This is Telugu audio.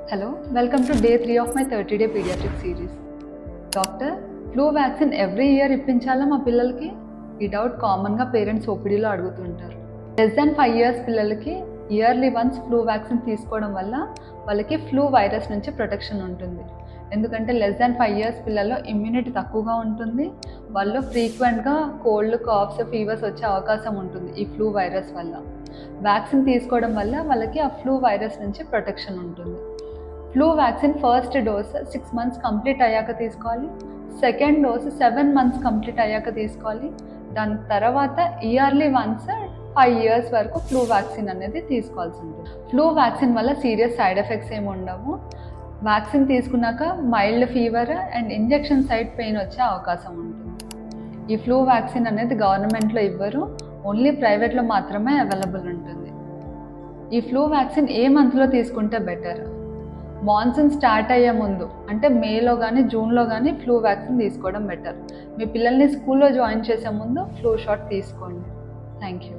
Hello, welcome to day 3 of my 30-day pediatric series. Doctor, flu vaccine every year ఇప్పించాలా మా పిల్లలకి? ఈ డౌట్ కామన్గా పేరెంట్స్ ఓపీడీలో అడుగుతుంటారు. లెస్ దాన్ 5 years పిల్లలకి ఇయర్లీ వన్స్ ఫ్లూ వ్యాక్సిన్ తీసుకోవడం వల్ల వాళ్ళకి ఫ్లూ వైరస్ నుంచి ప్రొటెక్షన్ ఉంటుంది. ఎందుకంటే లెస్ దాన్ 5 years పిల్లల్లో ఇమ్యూనిటీ తక్కువగా ఉంటుంది. వాళ్ళు ఫ్రీక్వెంట్గా కోల్డ్, కాఫ్స్, ఫీవర్స్ వచ్చే అవకాశం ఉంటుంది ఈ ఫ్లూ వైరస్ వల్ల. వ్యాక్సిన్ తీసుకోవడం వల్ల వాళ్ళకి ఆ ఫ్లూ వైరస్ నుంచి ప్రొటెక్షన్ ఉంటుంది. Flu vaccine first dose 6 months complete అయ్యాక తీసుకోవాలి. సెకండ్ డోస్ 7 months కంప్లీట్ అయ్యాక తీసుకోవాలి. దాని తర్వాత ఇయర్లీ వన్స్ 5 years వరకు ఫ్లూ వ్యాక్సిన్ అనేది తీసుకోవాల్సి ఉంటుంది. ఫ్లూ వ్యాక్సిన్ వల్ల సీరియస్ సైడ్ ఎఫెక్ట్స్ ఏమి ఉండవు. వ్యాక్సిన్ తీసుకున్నాక mild fever and injection side pain వచ్చే అవకాశం ఉంటుంది. ఈ ఫ్లూ వ్యాక్సిన్ అనేది గవర్నమెంట్లో ఇవ్వరు, ఓన్లీ ప్రైవేట్లో మాత్రమే అవైలబుల్ ఉంటుంది. ఈ ఫ్లూ వ్యాక్సిన్ ఏ మంత్లో తీసుకుంటే బెటర్? మాన్సూన్ స్టార్ట్ అయ్యే ముందు అంటే మేలో కానీ జూన్లో కానీ ఫ్లూ వ్యాక్సిన్ తీసుకోవడం బెటర్. మీ పిల్లల్ని స్కూల్లో జాయిన్ చేసే ముందు ఫ్లూ షాట్ తీసుకోండి. Thank you.